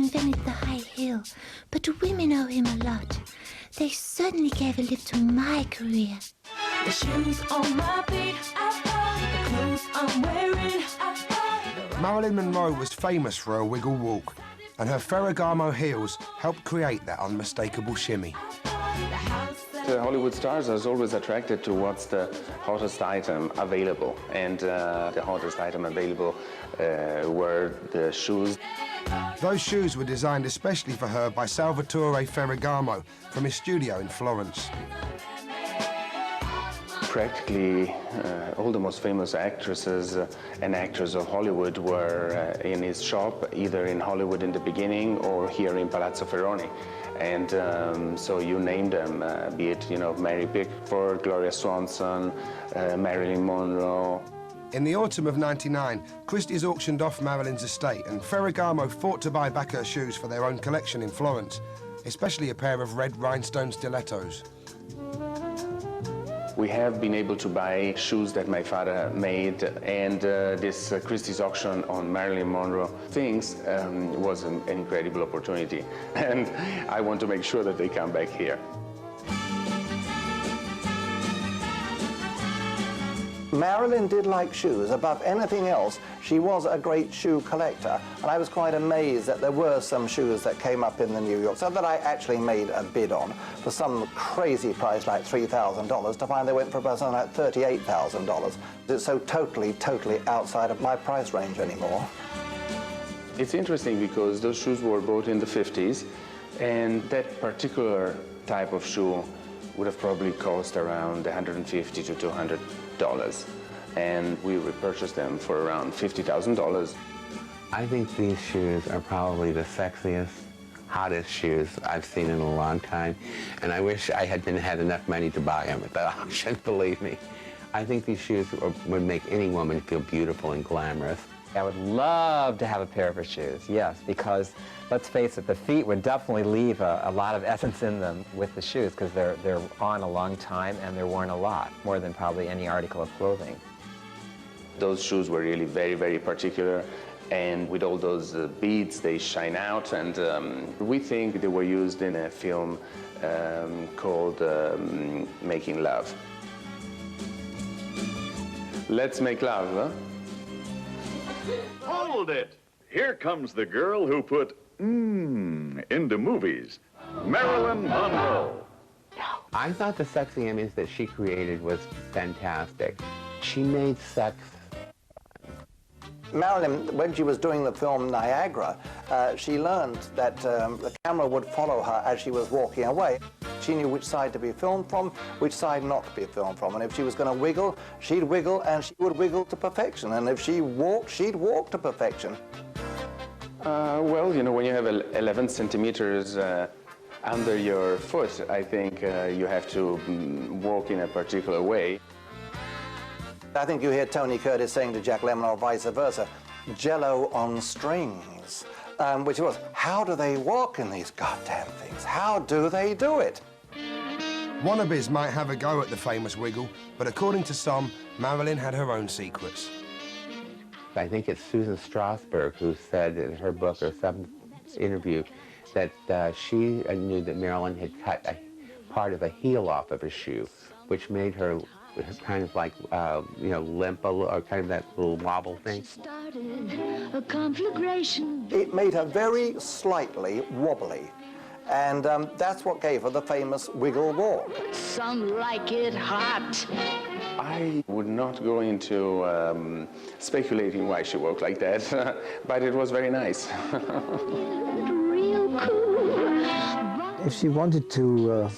invented the high heel, but women owe him a lot. They certainly gave a lift to my career. The shoes on my feet, the clothes I'm wearing, Marilyn Monroe was famous for her wiggle walk, and her Ferragamo heels helped create that unmistakable shimmy. The Hollywood stars are always attracted to what's the hottest item available, and the hottest item available were the shoes. Those shoes were designed especially for her by Salvatore Ferragamo from his studio in Florence. Practically all the most famous actresses and actors of Hollywood were in his shop, either in Hollywood in the beginning or here in Palazzo Ferroni. And so you name them, be it, Mary Pickford, Gloria Swanson, Marilyn Monroe. In the autumn of '99, Christie's auctioned off Marilyn's estate, and Ferragamo fought to buy back her shoes for their own collection in Florence, especially a pair of red rhinestone stilettos. We have been able to buy shoes that my father made, and this Christie's auction on Marilyn Monroe things was an incredible opportunity. And I want to make sure that they come back here. Marilyn did like shoes. Above anything else, she was a great shoe collector, and I was quite amazed that there were some shoes that came up in the New York, so that I actually made a bid on for some crazy price like $3,000 to find they went for about something like $38,000. It's so totally outside of my price range anymore. It's interesting because those shoes were bought in the 50s, and that particular type of shoe would have probably cost around $150 to $200. And we repurchased them for around $50,000. I think these shoes are probably the sexiest, hottest shoes I've seen in a long time, and I wish I had enough money to buy them at the auction, believe me. I think these shoes would make any woman feel beautiful and glamorous. I would love to have a pair of her shoes, yes, because let's face it, the feet would definitely leave a lot of essence in them with the shoes, because they're on a long time and they're worn a lot, more than probably any article of clothing. Those shoes were really very, very particular, and with all those beads, they shine out, and we think they were used in a film called Making Love. Let's make love, huh? Hold it! Here comes the girl who put into movies, Marilyn Monroe. I thought the sexy image that she created was fantastic. She made sex. Marilyn, when she was doing the film Niagara, she learned that the camera would follow her as she was walking away. She knew which side to be filmed from, which side not to be filmed from. And if she was going to wiggle, she'd wiggle, and she would wiggle to perfection. And if she walked, she'd walk to perfection. Well, when you have 11 centimeters under your foot, I think you have to walk in a particular way. I think you hear Tony Curtis saying to Jack Lemmon, or vice versa, Jello on strings, which was, how do they walk in these goddamn things? How do they do it? Wannabes might have a go at the famous wiggle, but according to some, Marilyn had her own secrets. I think it's Susan Strasberg who said in her book, her 7th interview, that she knew that Marilyn had cut a part of a heel off of a shoe, which made her kind of like, limp, or kind of that little wobble thing. It made her very slightly wobbly, and that's what gave her the famous wiggle walk. Some like it hot. I would not go into speculating why she walked like that, but it was very nice. Real cool. If she wanted to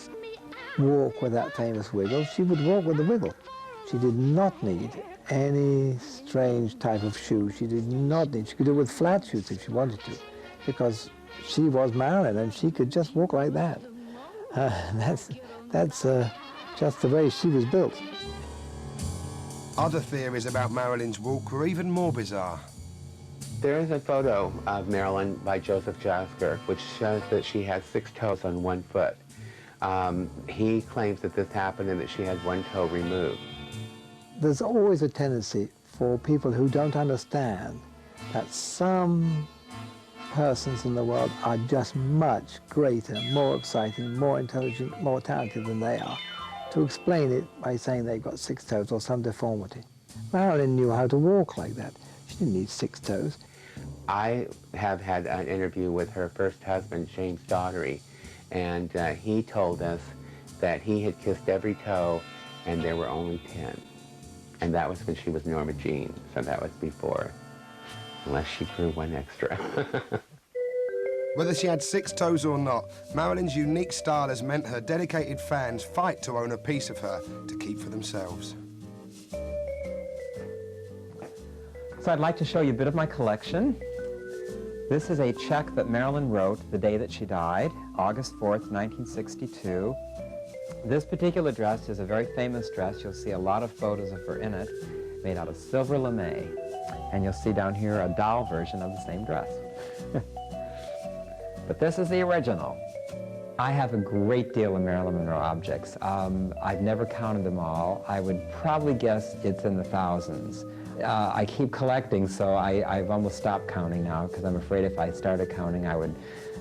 walk with that famous wiggle, she would walk with the wiggle. She did not need any strange type of shoe. She did not need, she could do it with flat shoes if she wanted to, because she was Marilyn and she could just walk like that. That's just the way she was built. Other theories about Marilyn's walk were even more bizarre. There is a photo of Marilyn by Joseph Jasker, which shows that she has 6 toes on 1 foot. He claims that this happened and that she had 1 toe removed. There's always a tendency for people who don't understand that some persons in the world are just much greater, more exciting, more intelligent, more talented than they are, to explain it by saying they've got 6 toes or some deformity. Marilyn knew how to walk like that. She didn't need 6 toes. I have had an interview with her first husband, James Daugherty, and he told us that he had kissed every toe and there were only 10. And that was when she was Norma Jean, so that was before, unless she grew 1 extra. Whether she had 6 toes or not, Marilyn's unique style has meant her dedicated fans fight to own a piece of her to keep for themselves. So I'd like to show you a bit of my collection. This is a check that Marilyn wrote the day that she died, August 4th, 1962. This particular dress is a very famous dress. You'll see a lot of photos of her in it, made out of silver lame. And you'll see down here a doll version of the same dress. But this is the original. I have a great deal of Marilyn Monroe objects. I've never counted them all. I would probably guess it's in the thousands. I keep collecting, so I've almost stopped counting now because I'm afraid if I started counting, I would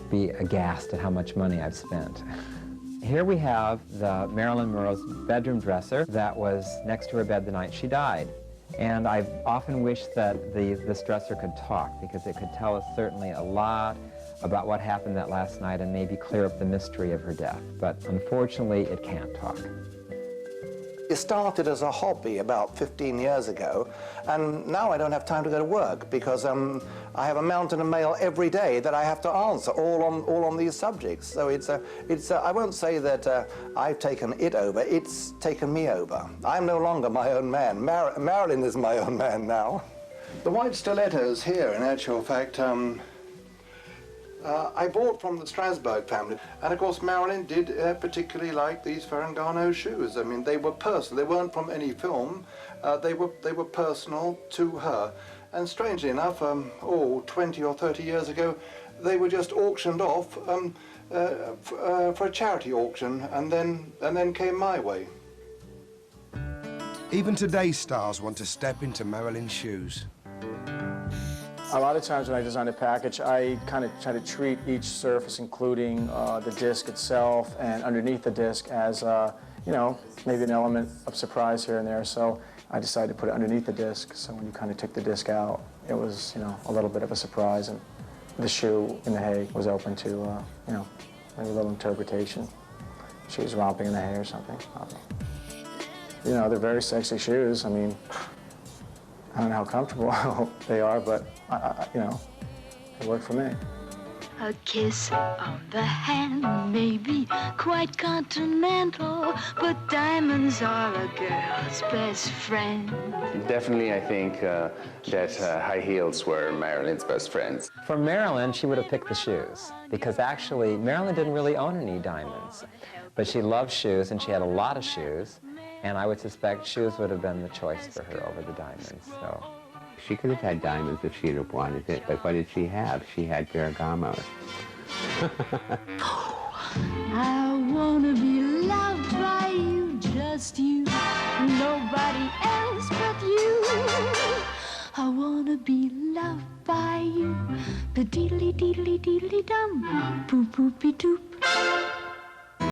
be aghast at how much money I've spent. Here we have the Marilyn Monroe's bedroom dresser that was next to her bed the night she died. And I've often wished that this dresser could talk, because it could tell us certainly a lot about what happened that last night and maybe clear up the mystery of her death. But unfortunately, it can't talk. It started as a hobby about 15 years ago, and now I don't have time to go to work because I have a mountain of mail every day that I have to answer, all on these subjects. So I won't say that I've taken it over, it's taken me over. I'm no longer my own man. Marilyn is my own man now. The white stilettos here, in actual fact, I bought from the Strasbourg family, and of course Marilyn did particularly like these Ferragamo shoes. I mean, they were personal. They weren't from any film. They were personal to her. And strangely enough, 20 or 30 years ago, they were just auctioned off for a charity auction, and then came my way. Even today's stars want to step into Marilyn's shoes. A lot of times when I design a package, I kind of try to treat each surface, including the disc itself and underneath the disc, as you know, maybe an element of surprise here and there. So I decided to put it underneath the disc. So when you kind of took the disc out, it was, you know, a little bit of a surprise, and the shoe in the hay was open to, you know, maybe a little interpretation. She was romping in the hay or something. I don't know. You know, they're very sexy shoes. I mean, I don't know how comfortable they are, but, you know, they work for me. A kiss on the hand may be quite continental, but diamonds are a girl's best friend. Definitely, I think that high heels were Marilyn's best friends. For Marilyn, she would have picked the shoes, because actually, Marilyn didn't really own any diamonds. But she loved shoes, and she had a lot of shoes, and I would suspect shoes would have been the choice for her over the diamonds. So She could have had diamonds if she'd have wanted it, but what did she have? She had Ferragamos. I wanna be loved by you, just you, nobody else but you. I wanna be loved by you, the deedly deedly deedly dum, boop boopy doop.